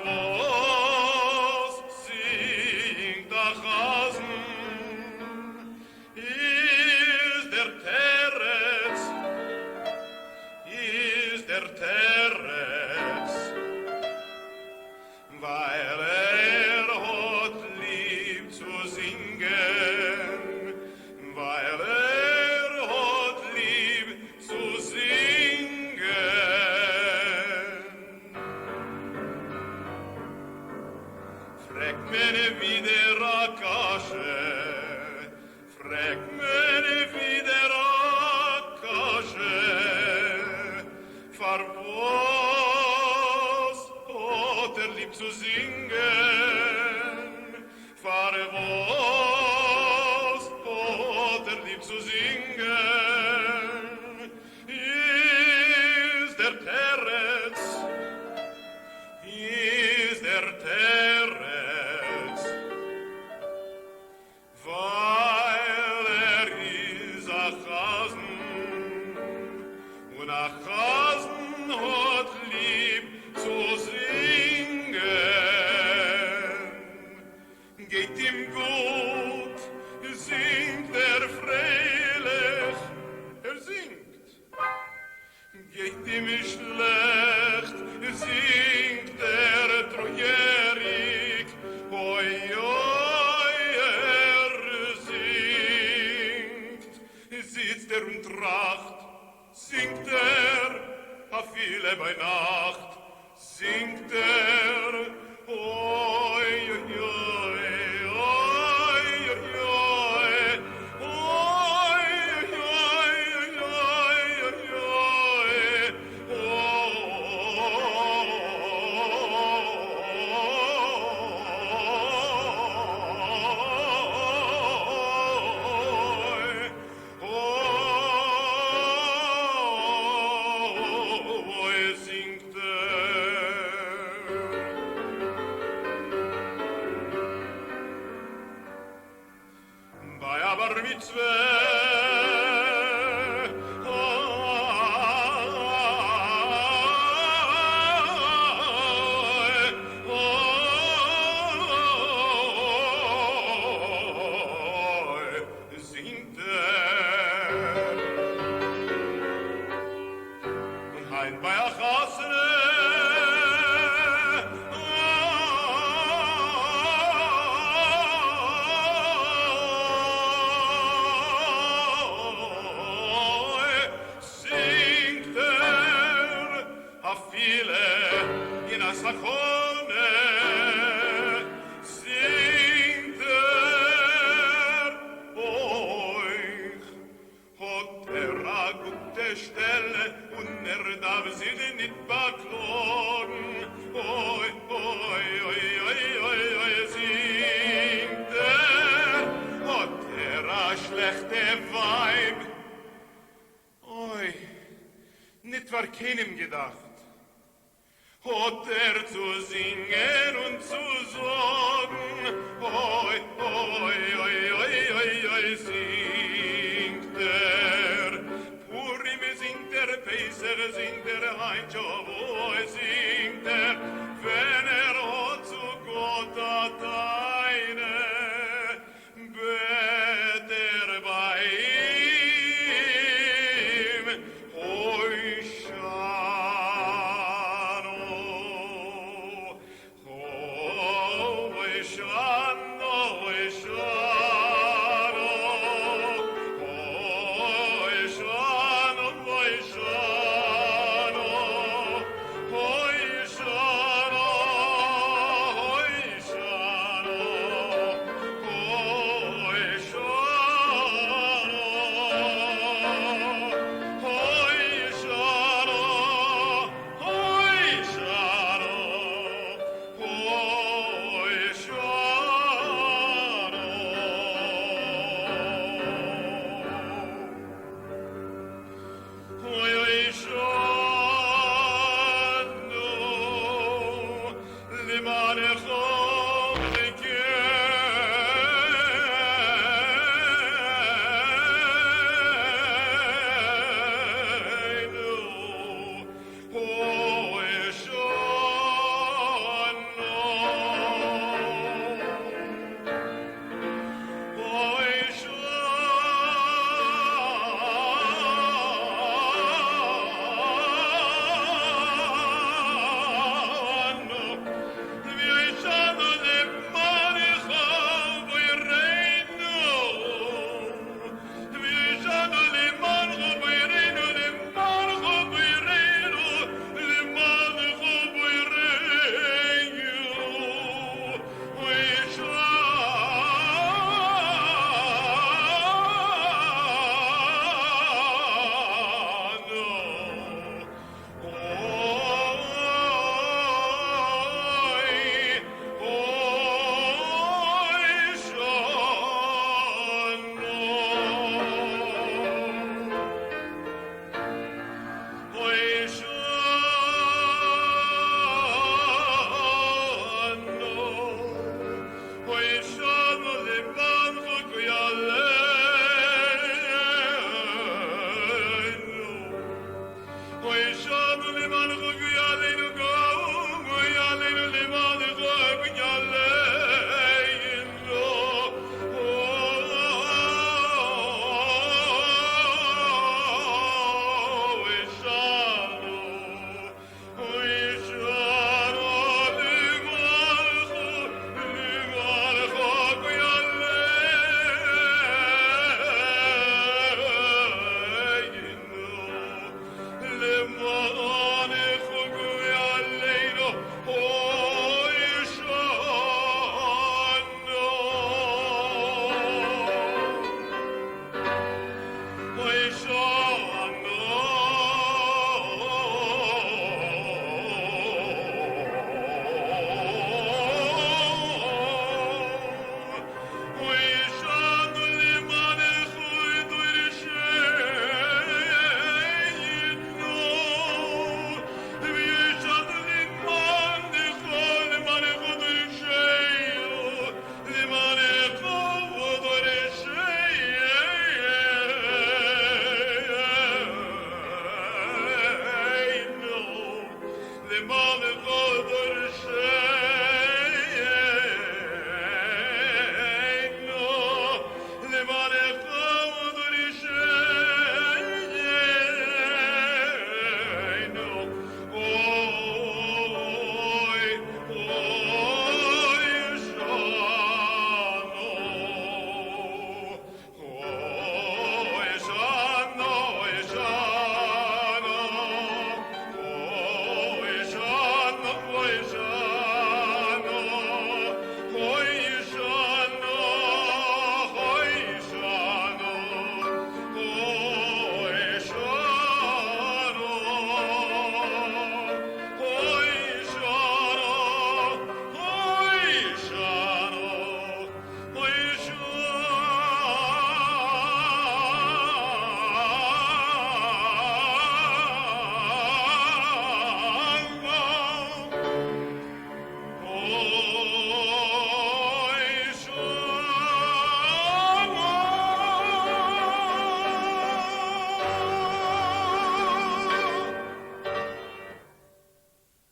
was singt der Hasen? Ist der Terz, weil hat lieb zu singen, weil hat lieb zu singen. Frag mir wieder a Kasche, frag mir wieder a Kasche, was hat lieb zu singen, was hat lieb zu singen, ist der Terz, weil is a Chasen, und a Chasen hat lieb zu singen. Geht ihm gut, singt freilich, singt. Geht ihm schlecht, singt treuerig, oi, oi, singt. Sitzt und tracht, singt a viele bei Nacht, singt oi, oi, oi, oi, oi, oi, bei aber Mitzwe, singt und hein bei Achasre, in a Sachone, singt euch, hat a gute Stelle, und darf sie nicht beklagen. Oi, oi, oi, oi, oi, oi, singt hat a schlechte Weib. Oi, nicht war keinem gedacht. Hat zu singen und zu sagen, oi, oi, oi, oi, oi, oi, singt Purim singt Peiser singt Heinzschowoi singt wenn hat zu Gott hat eine, bet bei ihm, oi, Godor